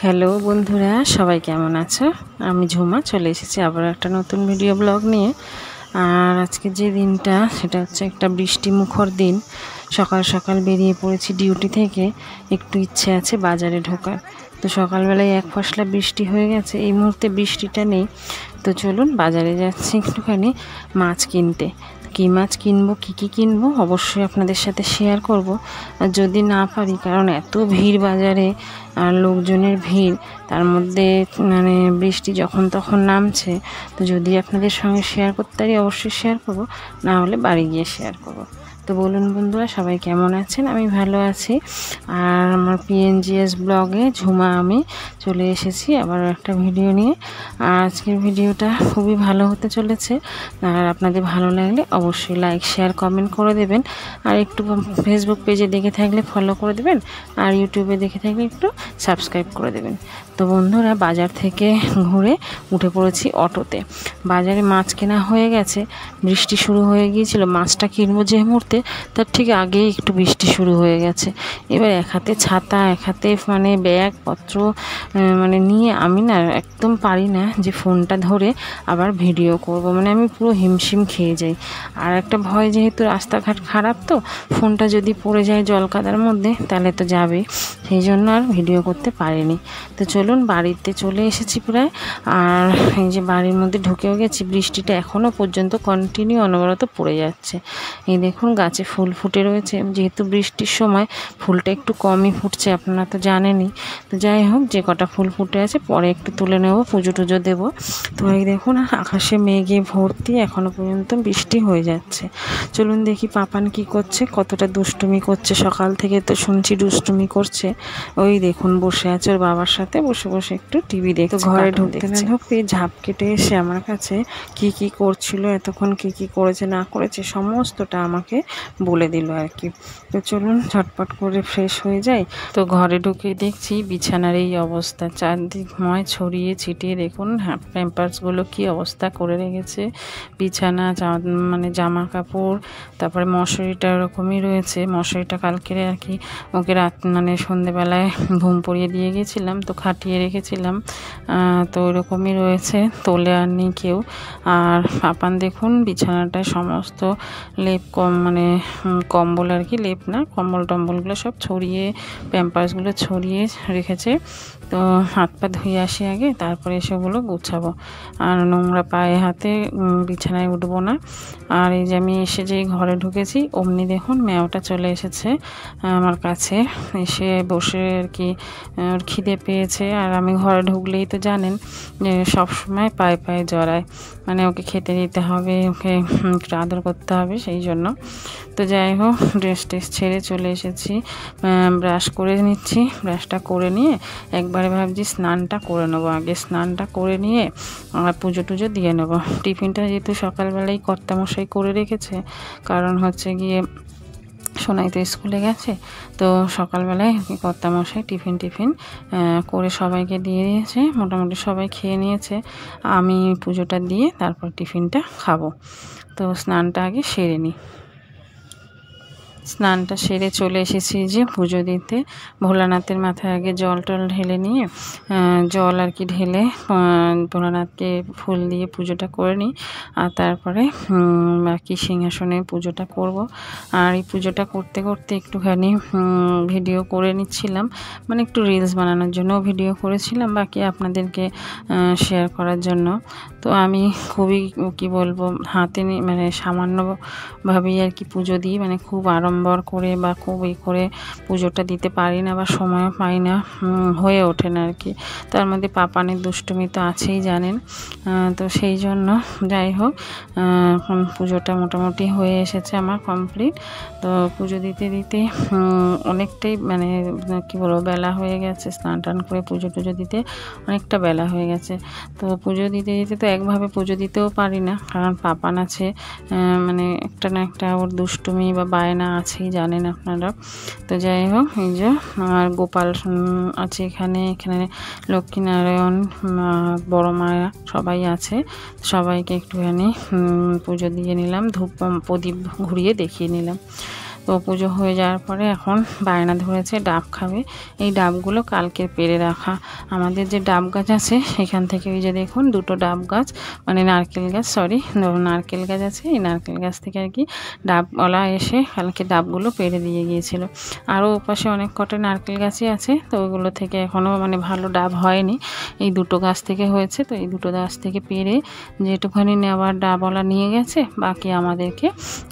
Hello বন্ধুরা, সবাই কেমন আছো? আমি ঝুমা চলে এসেছি আবার একটা নতুন ভিডিও ব্লগ নিয়ে। আর আজকে যে দিনটা সেটা হচ্ছে একটা বৃষ্টিমুখর দিন। সকাল সকাল বেরিয়ে পড়েছি ডিউটি থেকে, একটু ইচ্ছে আছে বাজারে ঢোকার। তো সকালবেলায় এক ফসলা বৃষ্টি হয়ে গেছে, এই মুহূর্তে বৃষ্টিটা নেই। তো চলুন বাজারে যাচ্ছি একটুখানি মাছ কিনতে। কী মাছ কিনবো, কী কিনবো অবশ্যই আপনাদের সাথে শেয়ার করব। আর যদি না পারি, কারণ এত ভিড় বাজারে আর লোকজনের ভিড়, তার মধ্যে মানে বৃষ্টি যখন তখন নামছে, তো যদি আপনাদের সঙ্গে শেয়ার করতে পারি অবশ্যই শেয়ার করব, না হলে বাড়ি গিয়ে শেয়ার করব। তো বলুন বন্ধুরা, সবাই কেমন আছেন? আমি ভালো আছি। আর আমার পিএনজিএস ব্লগে ঝুমা আমি চলে এসেছি আবার একটা ভিডিও নিয়ে। আর আজকের ভিডিওটা খুবই ভালো হতে চলেছে। আর আপনাদের ভালো লাগলে অবশ্যই লাইক শেয়ার কমেন্ট করে দেবেন। আর একটু ফেসবুক পেজে দেখে থাকলে ফলো করে দেবেন, আর ইউটিউবে দেখে থাকলে একটু সাবস্ক্রাইব করে দেবেন। তো বন্ধুরা, বাজার থেকে ঘুরে উঠে পড়েছি অটোতে। বাজারে মাছ কেনা হয়ে গেছে, বৃষ্টি শুরু হয়ে গিয়েছিল। মাছটা কিনবো যে মুহূর্তে, তার ঠিক আগেই একটু বৃষ্টি শুরু হয়ে গেছে। এবার এক হাতে ছাতা, এক হাতে মানে ব্যাগপত্র মানে নিয়ে আমি না একদম পারি না যে ফোনটা ধরে আবার ভিডিও করব, মানে আমি পুরো হিমশিম খেয়ে যাই। আর একটা ভয়, যেহেতু রাস্তাঘাট খারাপ, তো ফোনটা যদি পড়ে যায় জল কাদার মধ্যে তাহলে তো যাবেই, সেই জন্য আর ভিডিও করতে পারিনি। তো চলুন বাড়িতে চলে এসেছি প্রায়। আর এই যে বাড়ির মধ্যে ঢুকেও গেছি, বৃষ্টিটা এখনও পর্যন্ত কন্টিনিউ অনবরত পড়ে যাচ্ছে। এই দেখুন গাছে ফুল ফুটে রয়েছে, যেহেতু বৃষ্টির সময় ফুলটা একটু কমই ফুটছে, আপনারা তো জানেনই। তো যাই হোক, যে কটা ফুল ফুটে আছে পরে একটু তুলে নেব, পুজো টুজো দেবো। তো এই দেখুন আকাশে মেঘে ভর্তি, এখনও পর্যন্ত বৃষ্টি হয়ে যাচ্ছে। চলুন দেখি পাপান কি করছে, কতটা দুষ্টুমি করছে। সকাল থেকে তো শুনছি দুষ্টুমি করছে। ওই দেখুন বসে আছে ওর বাবার সাথে, বসে বসে একটু টিভি দেখছে। ঘরে ঢুকতে না ঢুকতে ঝাঁপ কেটে এসে আমার কাছে কি করছিল, এতক্ষণ কি করেছে না করেছে সমস্তটা আমাকে বলে দিল আর কি। তো চলুন ঝটপট করে ফ্রেশ হয়ে যাই। তো ঘরে ঢুকে দেখছি বিছানার এই অবস্থা, চারদিক ময় ছড়িয়ে ছিটিয়ে। দেখুন প্যাম্পার্সগুলো কি অবস্থা করে রেখেছে। বিছানা, মানে জামা কাপড়, তারপরে মশারিটা ওরকমই রয়েছে। মশারিটা কালকে আর কি ওকে মানে সন্ধেবেলায় ঘুম পড়িয়ে দিয়ে গেছিলাম, তো খাটিয়ে রেখেছিলাম, তো ওরকমই রয়েছে, তোলে আর নেই কেউ। আর পাপান দেখুন বিছানাটায় সমস্ত লেপ মানে কম্বল আর কি, লেপ না কম্বল টম্বলগুলো সব ছড়িয়ে, প্যাম্পার্সগুলো ছড়িয়ে রেখেছে। তো হাত পা ধুয়ে আসি আগে, তারপরে সেগুলো গুছাবো। আর নোংরা পায়ে হাতে বিছানায় উঠবো না। আর এই যে আমি এসে যেই ঘরে ঢুকেছি, অমনি দেখুন ম্যাওটা চলে এসেছে আমার কাছে, এসে বসে আর কি ওর খিদে পেয়েছে। আর আমি ঘরে ঢুকলেই তো জানেন যে সবসময় পায়ে পায়ে জড়ায়, মানে ওকে খেতে দিতে হবে, ওকে একটু আদর করতে হবে, সেই জন্য। তো যাই হোক, ড্রেস ছেড়ে চলে এসেছি, ব্রাশ করে নিচ্ছি। ব্রাশটা করে নিয়ে একবারে ভাবছি স্নানটা করে নেবো, আগে স্নানটা করে নিয়ে আর পুজো টুজো দিয়ে নেবো। টিফিনটা যেহেতু সকালবেলাই কর্তামশাই করে রেখেছে, কারণ হচ্ছে গিয়ে সোনাই তো স্কুলে গেছে, তো সকালবেলায় কর্তামশাই টিফিন করে সবাইকে দিয়ে দিয়েছে। মোটামুটি সবাই খেয়ে নিয়েছে, আমি পুজোটা দিয়ে তারপর টিফিনটা খাবো। তো স্নানটা আগে সেরে নিই। স্নানটা সেরে চলে এসেছি যে পুজো দিতে। ভোলানাথের মাথায় আগে জল টল ঢেলে নিয়ে, জল আর কি ঢেলে ভোলানাথকে ফুল দিয়ে পুজোটা করে নিই। আর তারপরে বাকি সিংহাসনে পুজোটা করব। আর এই পুজোটা করতে করতে একটুখানি ভিডিও করে নিচ্ছিলাম, মানে একটু রিলস বানানোর জন্য ভিডিও করেছিলাম, বাকি আপনাদেরকে শেয়ার করার জন্য। তো আমি খুবই কি বলবো, হাতে মানে সামান্যভাবেই আর কি পুজো দিই, মানে খুব আড়ম্বর করে বা খুব করে পুজোটা দিতে পারি না, বা সময়ও পাই না, হয়ে ওঠে না আর কি। তার মধ্যে পাপানের দুষ্টুমি তো আছেই জানেন। তো সেই জন্য যাই হোক, পুজোটা মোটামুটি হয়ে এসেছে আমার কমপ্লিট। তো পুজো দিতে দিতে অনেকটাই মানে কি বলবো বেলা হয়ে গেছে, স্নান টান করে পুজো টুজো দিতে অনেকটা বেলা হয়ে গেছে। তো পুজো দিতে দিতে তো একভাবে পুজো দিতেও পারি না, কারণ পাপান আছে, মানে একটা না একটা ওর দুষ্টুমি বা বায়না আছেই জানেন আপনারা। তো যাই হোক, এই যে আর গোপাল আছে এখানে লক্ষ্মীনারায়ণ, বড় মায়া সবাই আছে, সবাইকে একটুখানি পুজো দিয়ে নিলাম, ধূপ প্রদীপ ঘুরিয়ে দেখিয়ে নিলাম। তো তো পুজো হয়ে যাওয়ার পরে এখন বায়না ধরেছে ডাব খাবে। এই ডাবগুলো কালকে পেড়ে রাখা। আমাদের যে ডাব গাছ আছে সেখান থেকে ওই যে দেখুন দুটো ডাব গাছ, মানে নারকেল গাছ, সরি নারকেল গাছ আছে, এই নারকেল গাছ থেকে আর কি ডাবওয়ালা এসে কালকে ডাবগুলো পেড়ে দিয়ে গিয়েছিল। আরও ওপাশে অনেক কটা নারকেল গাছই আছে, তো ওইগুলো থেকে এখনও মানে ভালো ডাব হয়নি, এই দুটো গাছ থেকে হয়েছে। তো এই দুটো গাছ থেকে পেড়ে যেটুখানি নেওয়ার ডাবওয়ালা নিয়ে গেছে, বাকি আমাদেরকে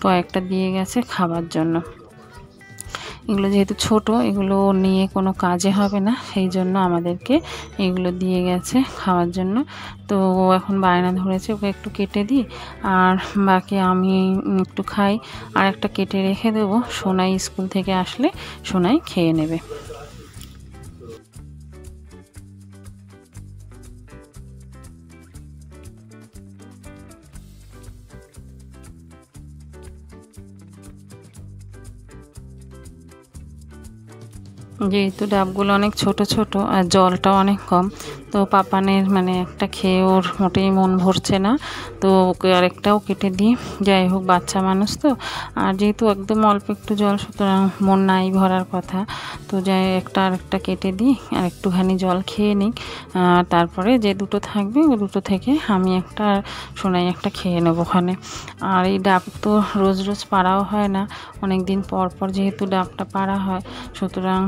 কয়েকটা দিয়ে গেছে খাবার জন্য। এগুলো যেহেতু ছোট, এগুলো নিয়ে কোনো কাজে হবে না, সেই জন্য আমাদেরকে এগুলো দিয়ে গেছে খাওয়ার জন্য। তো ও এখন বায়না ধরেছে ওকে একটু কেটে দিই, আর বাকি আমি একটু খাই। আর একটা কেটে রেখে দেবো, সোনাই স্কুল থেকে আসলে সোনাই খেয়ে নেবে। যেহেতু ডাবগুলো অনেক ছোট ছোট আর জলটাও অনেক কম, তো পাপানের মানে একটা খেয়ে ওর মোটেই মন ভরছে না, তো ওকে আরেকটাও কেটে দিই। যাই হোক, বাচ্চা মানুষ তো, আর যেহেতু একদম অল্প একটু জল, সুতরাং মন নাই ভরার কথা। তো যাই আরেকটা কেটে দিই, আর একটুখানি জল খেয়ে নিই, তারপরে যে দুটো থাকবে ওই দুটো থেকে আমি একটা সোনাই একটা খেয়ে নেবো ওখানে। আর এই ডাব তো রোজ রোজ পাড়াও হয় না, অনেক দিন পর পর যেহেতু ডাবটা পাড়া হয়, সুতরাং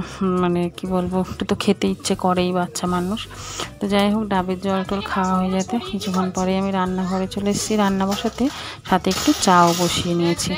মানে কি বলবো, একটু তো খেতে ইচ্ছে করেই বাচ্চা মানুষ। তো যাই হোক, ডাবের জল টল খাওয়া হয়ে যেতে কিছুক্ষণ পরে আমি রান্নাঘরে চলে এসেছি রান্না বসাতে, সাথে একটু চাও বসিয়ে নিয়েছি।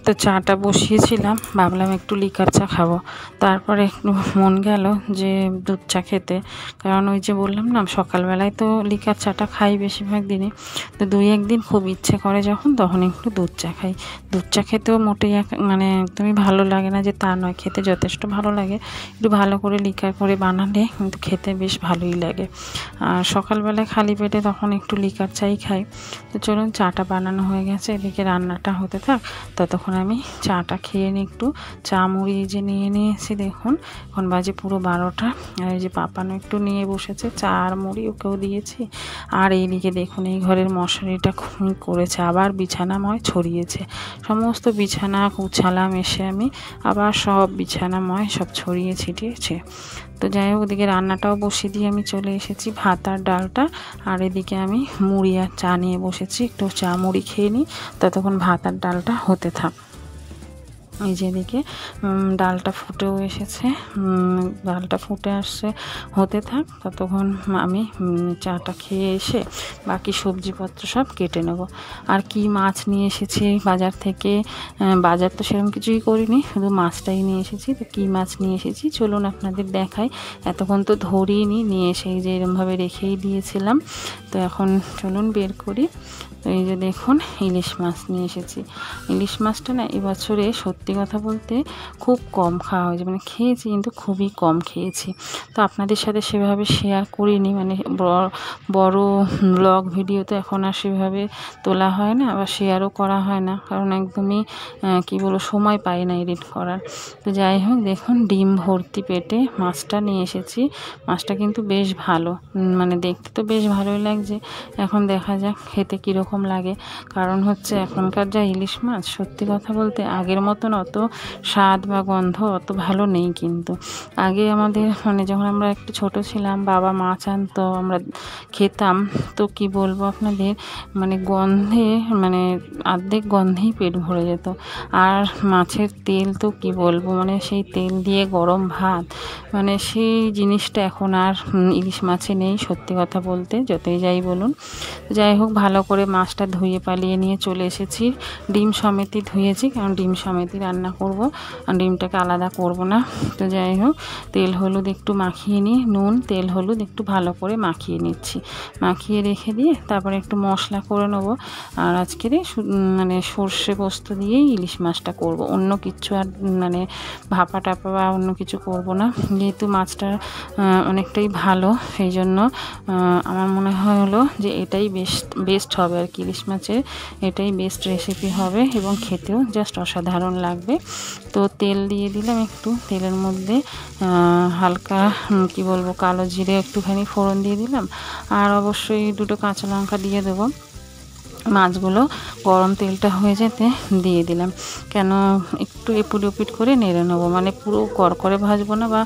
তো চাটা বসিয়েছিলাম, ভাবলাম একটু লিকার চা খাবো, তারপরে একটু মন গেল যে দুধ চা খেতে, কারণ ওই যে বললাম না সকালবেলায় তো লিকার চাটা খাই বেশিরভাগ দিনে, তো দুই একদিন খুব ইচ্ছে করে যখন, তখন একটু দুধ চা খাই। দুধ চা খেতেও মোটেই মানে একদমই ভালো লাগে না যে তা নয়, খেতে যথেষ্ট ভালো লাগে, একটু ভালো করে লিকার করে বানালে কিন্তু খেতে বেশ ভালোই লাগে। আর সকালবেলায় খালি পেটে তখন একটু লিকার চাই খাই। তো চলুন, চাটা বানানো হয়ে গেছে, এদিকে রান্নাটা হতে থাক, ততক্ষণ আমি চাটা খেয়ে নিই একটু। চা মুড়ি যে নিয়ে নিয়েছি দেখুন, এখন বাজে পুরো 12টা, আর এই যে পাপানো একটু নিয়ে বসেছে চা আর মুড়ি, ওকেও দিয়েছি। আর এইদিকে দেখুন এই ঘরের মশারিটা খুব করেছে, আবার বিছানাময় ছড়িয়েছে, সমস্ত বিছানা গুছালাম এসে আমি, আবার সব বিছানাময় সব ছড়িয়ে ছিটিয়েছে। তো যাই হোক, ওদিকে রান্নাটাও বসিয়ে দিয়ে আমি চলে এসেছি, ভাত আর ডালটা, আর এদিকে আমি মুড়ি আর চা নিয়ে বসেছি, একটু চা মুড়ি খেয়ে নিই, ততক্ষণ ভাত আর ডালটা হতে থাক। এই যে এদিকে ডালটা ফুটেও এসেছে, ডালটা ফুটে আসছে, হতে থাক, ততক্ষণ আমি চাটা খেয়ে এসে বাকি সবজিপত্র সব কেটে নেব। আর কি মাছ নিয়ে এসেছি বাজার থেকে, বাজার তো সেরকম কিছুই করিনি, শুধু মাছটাই নিয়ে এসেছি। তো কী মাছ নিয়ে এসেছি চলুন আপনাদের দেখাই, এতক্ষণ তো ধরিনি, নিয়ে এসে যে এরমভাবে রেখেই দিয়েছিলাম, তো এখন চলুন বের করি। তো এই যে দেখুন ইলিশ মাছ নিয়ে এসেছি। ইলিশ মাছটা না এবছরে সত্যি কথা বলতে খুব কম খাওয়া হয়েছে, মানে খেয়েছি কিন্তু খুবই কম খেয়েছি। তো আপনাদের সাথে সেভাবে শেয়ার করিনি, মানে বড় ব্লগ ভিডিও তো এখন আর সেভাবে তোলা হয় না, আবার শেয়ারও করা হয় না, কারণ একদমই কী বলবো, সময় পাই না এডিট করার। তো যাই হোক, দেখুন ডিম ভর্তি পেটে মাছটা নিয়ে এসেছি। মাছটা কিন্তু বেশ ভালো, মানে দেখতে তো বেশ ভালোই লাগছে, এখন দেখা যাক খেতে কীরকম লাগে। কারণ হচ্ছে এখনকার যা ইলিশ মাছ, সত্যি কথা বলতে আগের মতন অত স্বাদ বা গন্ধ অত ভালো নেই। কিন্তু আগে আমাদের মানে যখন আমরা একটু ছোট ছিলাম, বাবা মাছ আনতো, আমরা খেতাম, তো কি বলবো আপনাদের, মানে গন্ধে মানে অর্ধেক গন্ধেই পেট ভরে যেত। আর মাছের তেল তো কি বলবো, মানে সেই তেল দিয়ে গরম ভাত, মানে সেই জিনিসটা এখন আর ইলিশ মাছে নেই সত্যি কথা বলতে, যতই যাই বলুন। যাই হোক, ভালো করে মাছটা ধুয়ে পালিয়ে নিয়ে চলে এসেছি, ডিম সমেতই ধুয়েছি, কারণ ডিম সমেতই রান্না করব, ডিমটাকে আলাদা করব না। তো যাই হোক, তেল হলুদ একটু মাখিয়ে নিয়ে, নুন তেল হলুদ একটু ভালো করে মাখিয়ে নিচ্ছি, মাখিয়ে রেখে দিয়ে তারপরে একটু মশলা করে নেব। আর আজকের মানে সর্ষে পোস্ত দিয়েই ইলিশ মাছটা করব, অন্য কিছু আর মানে ভাপা টাপা বা অন্য কিছু করব না, যেহেতু মাছটা অনেকটাই ভালো, সেই জন্য আমার মনে হলো যে এটাই বেস্ট হবে আর লাইক ইলিশ মাছের এটাই বেস্ট রেসিপি হবে এবং খেতেও জাস্ট অসাধারণ লাগবে। তো তেল দিয়ে দিলাম একটু, তেলের মধ্যে হালকা কি বলবো কালো জিরে একটুখানি ফোড়ন দিয়ে দিলাম, আর অবশ্যই 2টো কাঁচা লঙ্কা দিয়ে দেবো। মাছগুলো গরম তেলটা হয়ে যেতে দিয়ে দিলাম, কেন একটু এপিট ওপিট করে নেড়ে নেবো, মানে পুরো করকরে ভাজবো না বা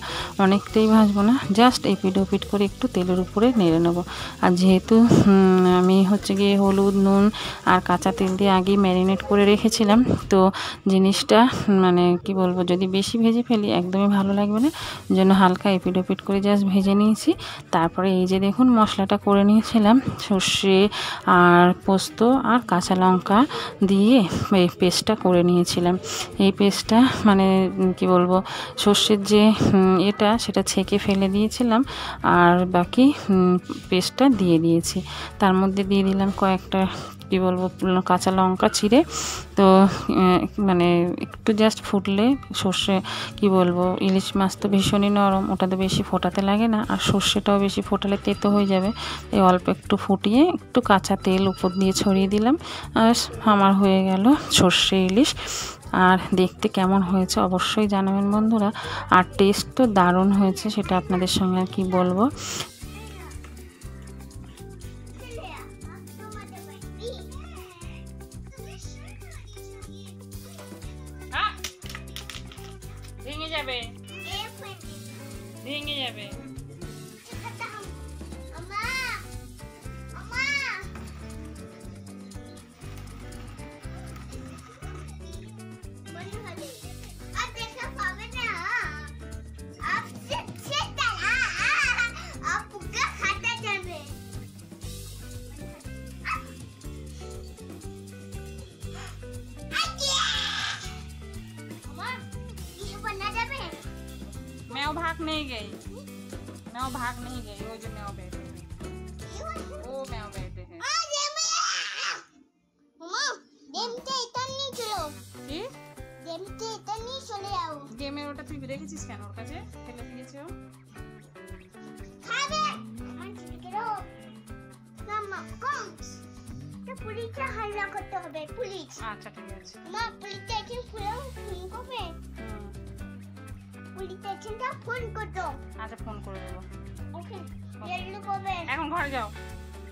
অনেকটাই ভাজবো না, জাস্ট এপিট ওপিট করে একটু তেলের উপরে নেড়ে নেবো। আর যেহেতু আমি হচ্ছে গিয়ে হলুদ নুন আর কাঁচা তেল দিয়ে আগেই ম্যারিনেট করে রেখেছিলাম, তো জিনিসটা মানে কি বলবো যদি বেশি ভেজে ফেলি একদমই ভালো লাগবে না, জন্য হালকা এপিট ওপিট করে জাস্ট ভেজে নিয়েছি। তারপরে এই যে দেখুন মশলাটা করে নিয়েছিলাম, সর্ষে আর পোস্ত আর কাঁচা লঙ্কা দিয়ে এই পেস্টটা করে নিয়েছিলাম। এই পেস্টটা মানে কি বলবো সর্ষের যে এটা সেটা ছেঁকে ফেলে দিয়েছিলাম, আর বাকি পেস্টটা দিয়ে দিয়েছি। তার মধ্যে দিয়ে দিলাম কয়েকটা কি বলবো কাঁচা লঙ্কা চিড়ে। তো মানে একটু জাস্ট ফুটলে সর্ষে কি বলবো ইলিশ মাছ তো ভীষণই নরম, ওটা তো বেশি ফোটাতে লাগে না, আর সর্ষেটাও বেশি ফোটালে তেতো হয়ে যাবে। এই অল্প একটু ফুটিয়ে একটু কাঁচা তেল উপর দিয়ে ছড়িয়ে দিলাম, আর আমার হয়ে গেল সর্ষে ইলিশ। আর দেখতে কেমন হয়েছে অবশ্যই জানাবেন বন্ধুরা, আর টেস্ট তো দারুণ হয়েছে, সেটা আপনাদের সঙ্গে আর কি বলবো। ভেঙে যাবে, ভেঙে যাবে। मैं भाग नहीं गई, मैं भाग नहीं गई, वो जो मैं बैठे हैं वो मैं बैठे हैं। गेमेर ওটা তুই রেখেছিস কেন ওর কাছে ফেলে দিয়েছে ও? খাবে আমার চিকেরো মাম্মা কমস তো পুলিশে হাল্লা করতে হবে পুলিশ। আচ্ছা ঠিক আছে মা পুলিশে এখন ফোন করবে, পুলিশে এখানটা ফোন করতো। আচ্ছা ফোন করে দেবো। ওকে জলদি করবে, এখন ঘরে যাও।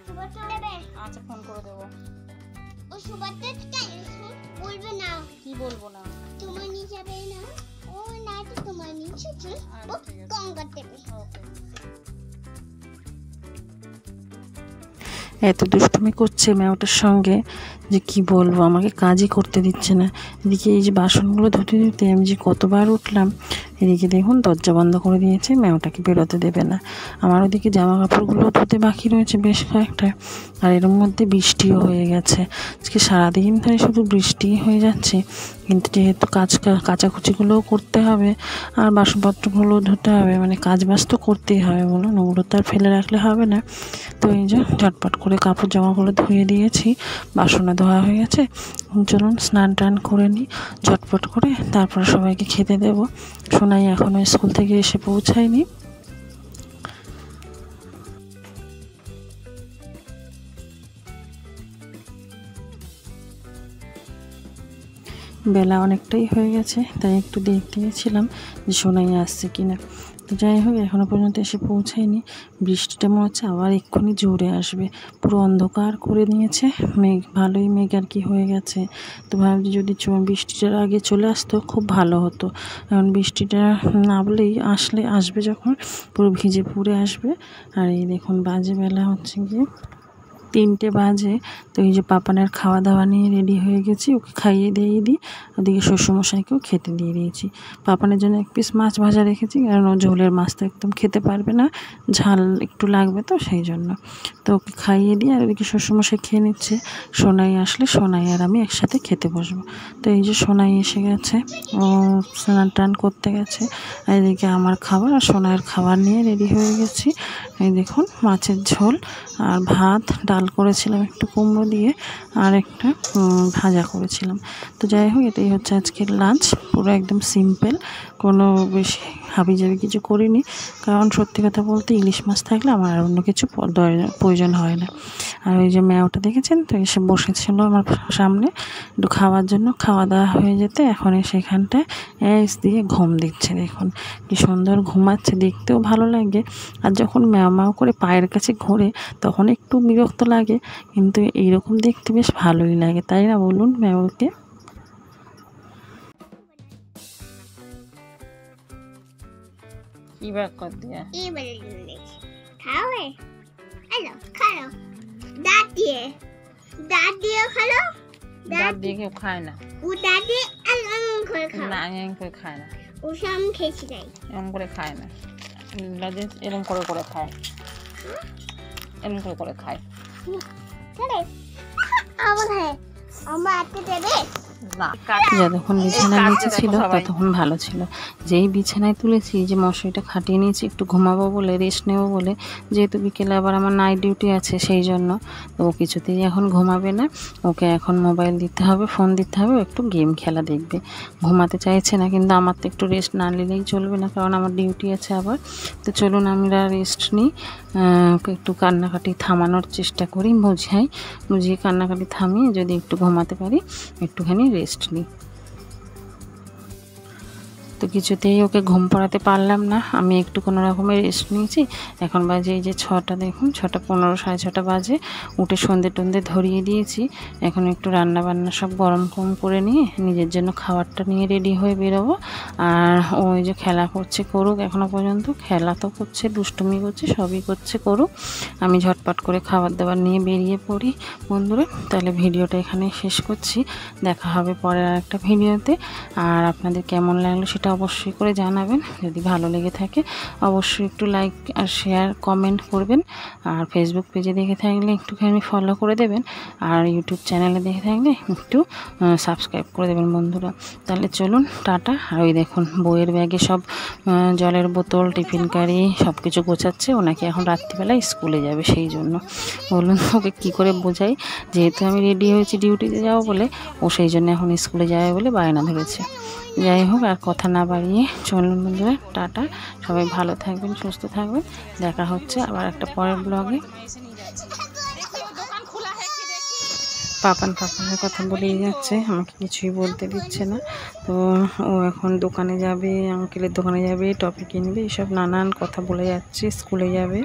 সুবাতে দেবে। আচ্ছা ফোন করে দেবো। ও সুবাতে তাই বলবে না। কি বলবো না? তোমার নিয়ে যাবে না, ও না তো তোমার নিয়ে যাচ্ছে, ও কম করতে হবে। ওকে। এত দুষ্টুমি করছে মেয়েটার সঙ্গে যে কি বলবো, আমাকে কাজই করতে দিচ্ছে না। এদিকে এই যে বাসনগুলো ধুতে ধুতে আমি যে কতবার উঠলাম, এদিকে দেখুন দরজা বন্ধ করে দিয়েছে, মেয়েটাকে বেরোতে দেবে না। আমার ওদিকে জামা কাপড়গুলো ধুতে বাকি রয়েছে বেশ কয়েকটা, আর এর মধ্যে বৃষ্টিও হয়ে গেছে। আজকে সারাদিন ধরে শুধু বৃষ্টি হয়ে যাচ্ছে, কিন্তু যেহেতু কাচাকুচিগুলোও করতে হবে আর বাসনপত্রগুলোও ধুতে হবে, মানে কাজ বাজ তো করতেই হবে বলো, ওগুলো তো আর ফেলে রাখলে হবে না। তো এই যে ঝটপট করে কাপড় জামাগুলো ধুয়ে দিয়েছি, বাসনে ধোয়া হয়ে গেছে। চলুন স্নান টান করে নিই ঝটপট করে, তারপরে সবাইকে খেতে দেবো। সোনাই এখনও স্কুল থেকে এসে পৌঁছায়নি। বেলা অনেকটাই হয়ে গেছে, তাই একটু দেখতে গেছিলাম যে সোনাই আসছে কিনা। তো যাই হোক এখনও পর্যন্ত এসে পৌঁছায়নি। বৃষ্টিটা মনে হচ্ছে আবার এক্ষুনি জোরে আসবে, পুরো অন্ধকার করে নিয়েছে, মেঘ ভালোই মেঘ আর কি হয়ে গেছে। তো ভাবছি যদি বৃষ্টিটার আগে চলে আসতো খুব ভালো হতো, কারণ বৃষ্টিটা নামলেই আসবে যখন পুরো ভিজে পুড়ে আসবে। আর এই দেখুন বাজে বেলা হচ্ছে গিয়ে 3টে বাজে। তো এই যে পাপানের খাওয়া দাওয়া নিয়ে রেডি হয়ে গেছি, ওকে খাইয়ে দিয়ে দিই, ওদিকে শ্বশুরমশাইকেও খেতে দিয়ে দিয়েছি। পাপানের জন্য 1 পিস মাছ ভাজা রেখেছি, কারণ ও ঝোলের মাছ তো একদম খেতে পারবে না, ঝাল একটু লাগবে তো সেই জন্য। তো ওকে খাইয়ে দিই, আর ওদিকে শ্বশুরমশাই খেয়ে নিচ্ছে। সোনাই আসলে সোনাই আর আমি একসাথে খেতে বসবো। তো এই যে সোনাই এসে গেছে, ও স্নান টান করতে গেছে, আর এদিকে আমার খাবার আর সোনাইয়ের খাবার নিয়ে রেডি হয়ে গেছি। এই দেখুন মাছের ঝোল আর ভাত, ডাল করেছিলাম একটু কুমড়ো দিয়ে, আর একটা ভাজা করেছিলাম। তো যাই হোক এটাই হচ্ছে আজকের লাঞ্চ, পুরো একদম সিম্পল, কোনো বেশি হাবিজাবি কিছু করিনি, কারণ সত্যি কথা বলতে ইলিশ মাছ থাকলে আমার আর অন্য কিছু প্রয়োজন হয় না। আর ওই যে ম্যাওটা দেখেছেন তো, এসে বসেছিল আমার সামনে একটু খাওয়ার জন্য। খাওয়া দাওয়া হয়ে যেতে এখন সেখানটায় এস দিয়ে ঘুম দিচ্ছে। দেখুন কি সুন্দর ঘুমাচ্ছে, দেখতেও ভালো লাগে। আর যখন ম্যাও ম্যাও করে পায়ের কাছে ঘোরে তখন একটু বিরক্ত লাগে, কিন্তু এইরকম দেখতে বেশ ভালোই লাগে, তাই না বলুন ম্যাওকে? কি ব্যাগ কর দিয়া ये बड़े दूल्हे खाओ है हेलो खा लो दांत दिए खा लो দাঁত দিয়ে কেউ খায় না, वो दांत दिए खोल खाओ না এরকম করে খায় না, वो शाम खेची नहीं এরকম করে খায় না, এরকম করে খায়, এরকম করে খায় चले अब है हम आते देबे না। যতক্ষণ বিছানার নিচে ছিল ততক্ষণ ভালো ছিল। যেই বিছানায় তুলেছি, যে মশারিটা খাটিয়ে নিয়েছি একটু ঘুমাবো বলে, রেস্ট নেবো বলে, যেহেতু বিকেলে আবার আমার নাইট ডিউটি আছে, সেই জন্য তো ও কিছুতেই এখন ঘুমাবে না। ওকে এখন মোবাইল দিতে হবে, ফোন দিতে হবে, ও একটু গেম খেলা দেখবে। ঘুমাতে চাইছে না, কিন্তু আমার তো একটু রেস্ট না নিলেই চলবে না, কারণ আমার ডিউটি আছে আবার। তো চলুন আমরা রেস্ট নিই, ওকে একটু কান্নাকাটি থামানোর চেষ্টা করি, বুঝিয়ে কান্নাকাটি থামিয়ে যদি একটু ঘুমাতে পারি, একটুখানি রেস্ট নিই। তো কিছুতেই ওকে ঘুম পাড়াতে পারলাম না, আমি একটু কোনো রকমের রেস্ট নিয়েছি। এখন বাজে এই যে 6টা, দেখুন 6:15, 6:30 বাজে। উঠে সন্ধে টন্ধে ধরিয়ে দিয়েছি। এখন একটু রান্না বান্না সব গরম করে নিয়ে নিজের জন্য খাবারটা নিয়ে রেডি হয়ে বেরোবো। আর ওই যে খেলা করছে, করুক, এখনও পর্যন্ত খেলা তো করছে, দুষ্টুমি করছে, সবই করছে, করুক। আমি ঝটপট করে খাবার দাবার নিয়ে বেরিয়ে পড়ি বন্ধুরা। তাহলে ভিডিওটা এখানে শেষ করছি, দেখা হবে পরের আরেকটা ভিডিওতে। আর আপনাদের কেমন লাগলো সেটা অবশ্যই করে জানাবেন। যদি ভালো লেগে থাকে অবশ্যই একটু লাইক আর শেয়ার কমেন্ট করবেন। আর ফেসবুক পেজে দেখে থাকলে একটুখানি ফলো করে দেবেন, আর ইউটিউব চ্যানেলে দেখে থাকলে একটু সাবস্ক্রাইব করে দেবেন বন্ধুরা। তাহলে চলুন টাটা। আর ওই দেখুন বইয়ের ব্যাগে সব জলের বোতল, টিফিন কারি সব কিছু গোছাচ্ছে। ওনাকে এখন রাত্রিবেলায় স্কুলে যাবে, সেই জন্য বলুন ওকে কী করে বোঝাই। যেহেতু আমি রেডি হয়েছি ডিউটিতে যাবো বলে, ও সেই জন্য এখন স্কুলে যাবে বলে বায়না ধরেছে। যাই হোক, আর কথা না বাড়িয়ে চলুন বন্ধুরা টাটা। সবাই ভালো থাকবেন, সুস্থ থাকবেন। দেখা হচ্ছে আবার একটা পরের ব্লগে। পাপানের কথা বলেই যাচ্ছে, আমাকে কিছুই বলতে দিচ্ছে না। তো ও এখন দোকানে যাবে, আঙ্কেলের দোকানে যাবে, টপি কিনবে, এসব নানান কথা বলে যাচ্ছে। স্কুলে যাবে,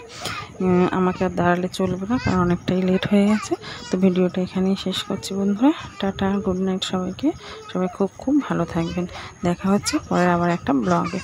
আমাকে আর দাঁড়ালে চলবে না, কারণ অনেকটাই লেট হয়ে গেছে। তো ভিডিওটা এখানেই শেষ করছি বন্ধুরা, টাটা, গুড নাইট সবাইকে। সবাই খুব ভালো থাকবেন। দেখা হচ্ছে পরে আবার একটা ব্লগে।